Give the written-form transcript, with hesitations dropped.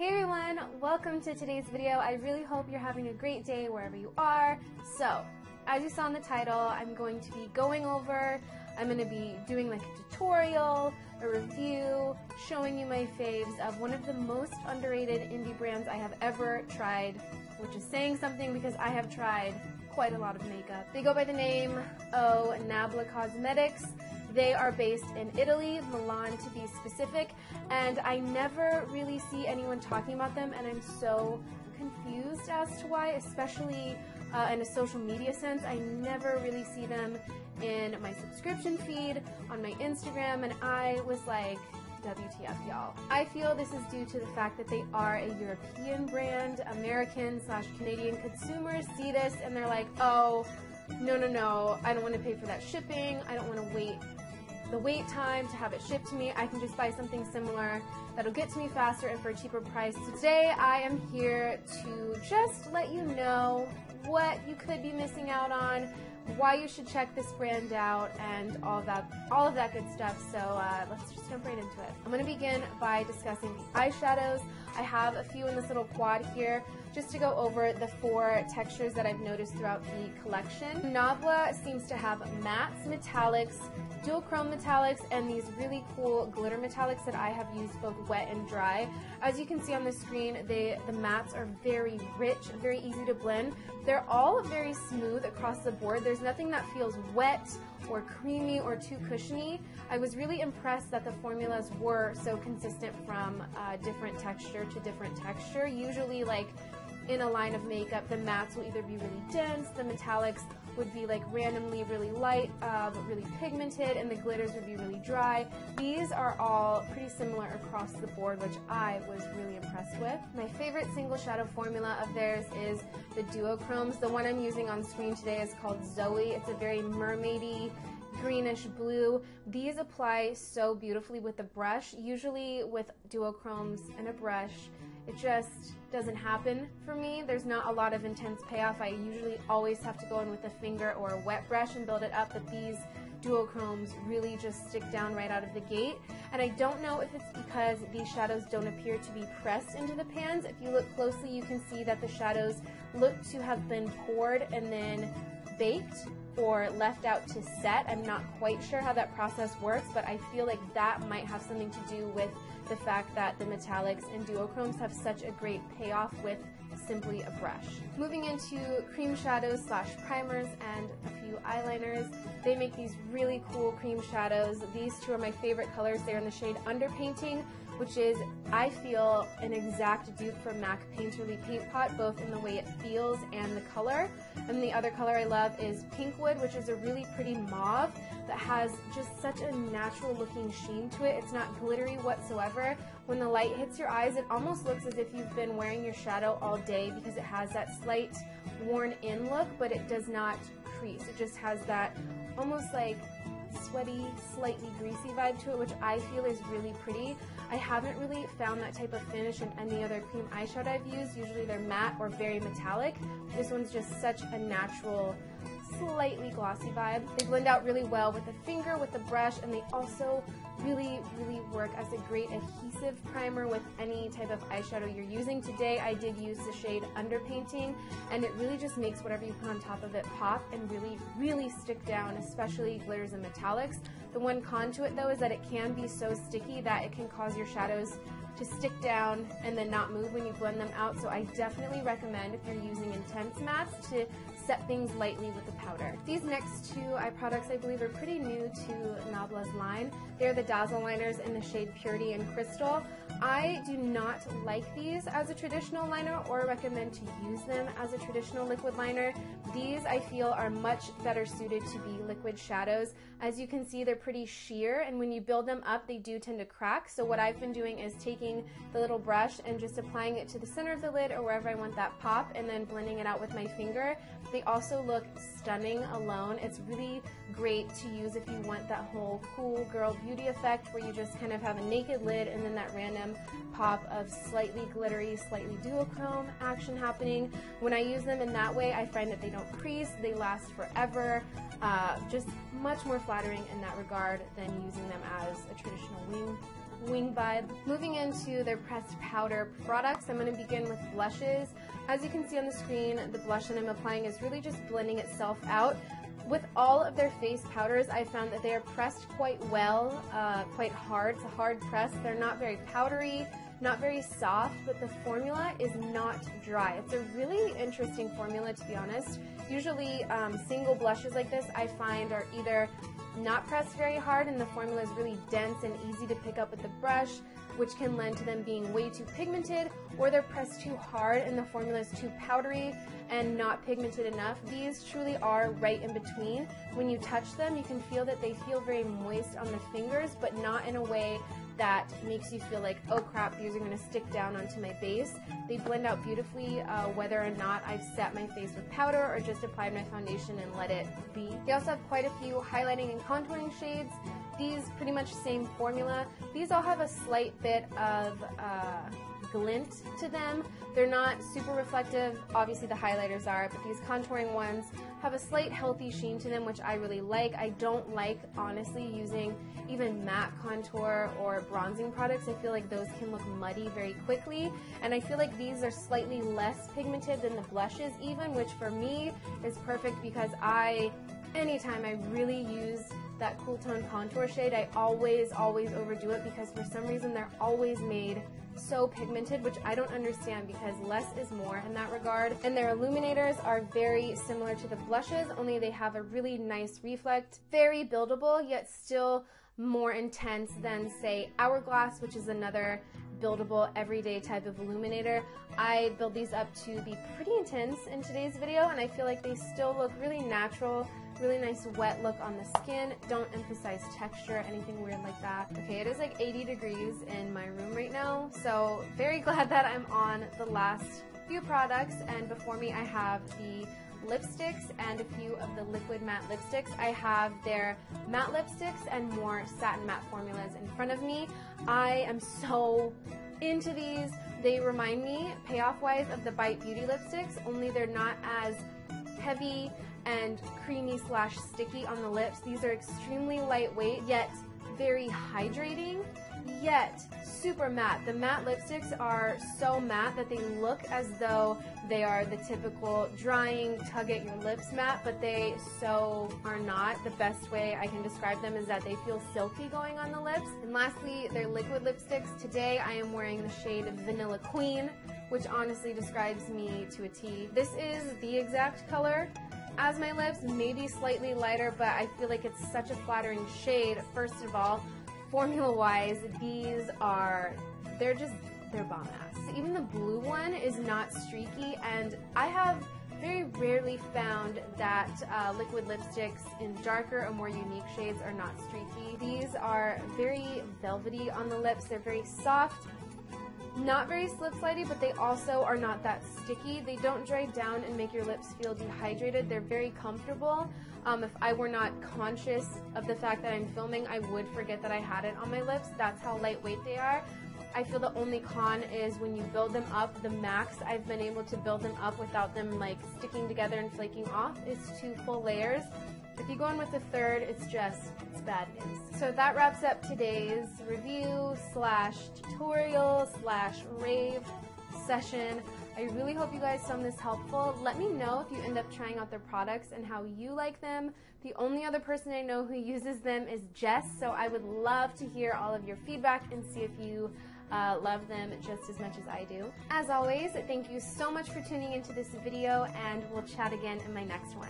Hey everyone, welcome to today's video. I really hope you're having a great day wherever you are. So, as you saw in the title, I'm going to be I'm going to be doing like a tutorial, a review, showing you my faves of one of the most underrated indie brands I have ever tried, which is saying something because I have tried quite a lot of makeup. They go by the name Nabla Cosmetics. They are based in Italy, Milan to be specific, and I never really see anyone talking about them, and I'm so confused as to why, especially in a social media sense. I never really see them in my subscription feed, on my Instagram, and I was like, WTF, y'all. I feel this is due to the fact that they are a European brand. American/Canadian consumers see this and they're like, oh, no, I don't want to pay for that shipping. I don't want to wait the wait time to have it shipped to me. I can just buy something similar that'll get to me faster and for a cheaper price. So today I am here to just let you know what you could be missing out on, why you should check this brand out, and all of that good stuff. So let's just jump right into it. I'm going to begin by discussing the eyeshadows. I have a few in this little quad here just to go over the 4 textures that I've noticed throughout the collection. Nabla seems to have mattes, metallics, duochrome metallics, and these really cool glitter metallics that I have used both wet and dry. As you can see on the screen, the mattes are very rich, very easy to blend. They're all very smooth across the board. There's nothing that feels wet or creamy or too cushiony. I was really impressed that the formulas were so consistent from different texture to different texture. Usually, like in a line of makeup, the mattes will either be really dense, the metallics would be like randomly really light but really pigmented, and the glitters would be really dry. These are all pretty similar across the board, which I was really impressed with. My favorite single shadow formula of theirs is the duochromes. The one I'm using on screen today is called Zoe. It's a very mermaidy greenish blue. These apply so beautifully with the brush. Usually with duochromes and a brush, it just doesn't happen for me. There's not a lot of intense payoff. I usually always have to go in with a finger or a wet brush and build it up, but these duochromes really just stick down right out of the gate. And I don't know if it's because these shadows don't appear to be pressed into the pans. If you look closely, you can see that the shadows look to have been poured and then baked or left out to set. I'm not quite sure how that process works, but I feel like that might have something to do with the fact that the metallics and duochromes have such a great payoff with simply a brush. Moving into cream shadows / primers and a few eyeliners. They make these really cool cream shadows. These 2 are my favorite colors. They're in the shade Underpainting, which is, I feel, an exact dupe for MAC Painterly Paint Pot, both in the way it feels and the color. And the other color I love is Pinkwood, which is a really pretty mauve that has just such a natural looking sheen to it. It's not glittery whatsoever. When the light hits your eyes, it almost looks as if you've been wearing your shadow all day because it has that slight worn in look, but it does not crease. It just has that almost like sweaty, slightly greasy vibe to it, which I feel is really pretty. I haven't really found that type of finish in any other cream eyeshadow I've used. Usually they're matte or very metallic. This one's just such a natural, slightly glossy vibe. They blend out really well with the finger, with the brush, and they also really work as a great adhesive primer with any type of eyeshadow you're using. Today I did use the shade Underpainting, and it really just makes whatever you put on top of it pop and really stick down, especially glitters and metallics. The one con to it though is that it can be so sticky that it can cause your shadows to stick down and then not move when you blend them out. So I definitely recommend, if you're using intense mattes, to set things lightly with the powder. These next 2 eye products I believe are pretty new to Nabla's line. They're the Dazzle liners in the shade Purity and Crystal. I do not like these as a traditional liner or recommend to use them as a traditional liquid liner. These I feel are much better suited to be liquid shadows. As you can see, they're pretty sheer, and when you build them up, they do tend to crack. So what I've been doing is taking the little brush and just applying it to the center of the lid or wherever I want that pop, and then blending it out with my finger. They also look stunning alone. It's really great to use if you want that whole cool girl beauty effect where you just kind of have a naked lid and then that random pop of slightly glittery, slightly duochrome action happening. When I use them in that way, I find that they don't crease, they last forever. Just much more flattering in that regard than using them as a traditional wing vibe. Moving into their pressed powder products, I'm going to begin with blushes. As you can see on the screen, the blush that I'm applying is really just blending itself out. With all of their face powders, I found that they are pressed quite well, quite hard. It's a hard press. They're not very powdery, not very soft, but the formula is not dry. It's a really interesting formula, to be honest. Usually single blushes like this I find are either not pressed very hard and the formula is really dense and easy to pick up with the brush, which can lend to them being way too pigmented, or they're pressed too hard and the formula is too powdery and not pigmented enough. These truly are right in between. When you touch them, you can feel that they feel very moist on the fingers, but not in a way that makes you feel like, oh crap, these are going to stick down onto my base. They blend out beautifully whether or not I've set my face with powder or just applied my foundation and let it be. They also have quite a few highlighting and contouring shades. These pretty much same formula. These all have a slight bit of glint to them. They're not super reflective, obviously the highlighters are, but these contouring ones have a slight healthy sheen to them, which I really like. I don't like, honestly, using even matte contour or bronzing products. I feel like those can look muddy very quickly, and I feel like these are slightly less pigmented than the blushes even, which for me is perfect because anytime I really use that cool tone contour shade, I always overdo it because for some reason they're always made so pigmented, which I don't understand because less is more in that regard. And their illuminators are very similar to the blushes, only they have a really nice reflect, very buildable, yet still more intense than, say, Hourglass, which is another buildable everyday type of illuminator. I build these up to be pretty intense in today's video, and I feel like they still look really natural, really nice wet look on the skin. Don't emphasize texture, anything weird like that. Okay, it is like 80 degrees in my room right now, so very glad that I'm on the last few products, and before me I have the lipsticks and a few of the liquid matte lipsticks. I have their matte lipsticks and more satin matte formulas in front of me. I am so into these. They remind me, payoff-wise, of the Bite Beauty lipsticks, only they're not as heavy and creamy / sticky on the lips. These are extremely lightweight, yet very hydrating, yet super matte. The matte lipsticks are so matte that they look as though they are the typical drying, tug at your lips matte, but they so are not. The best way I can describe them is that they feel silky going on the lips. And lastly, their liquid lipsticks. Today I am wearing the shade Vanilla Queen, which honestly describes me to a T. This is the exact color as my lips, maybe slightly lighter, but I feel like it's such a flattering shade. First of all, formula-wise, these are, they're bomb ass. Even the blue one is not streaky, and I have very rarely found that liquid lipsticks in darker or more unique shades are not streaky. These are very velvety on the lips. They're very soft, not very slip-slidey, but they also are not that sticky. They don't dry down and make your lips feel dehydrated. They're very comfortable. If I were not conscious of the fact that I'm filming, I would forget that I had it on my lips. That's how lightweight they are. I feel the only con is when you build them up, the max I've been able to build them up without them like sticking together and flaking off is 2 full layers. If you go in with the third, it's bad news. So that wraps up today's review / tutorial / rave session. I really hope you guys found this helpful. Let me know if you end up trying out their products and how you like them. The only other person I know who uses them is Jess, so I would love to hear all of your feedback and see if you love them just as much as I do. As always, thank you so much for tuning into this video, and we'll chat again in my next one.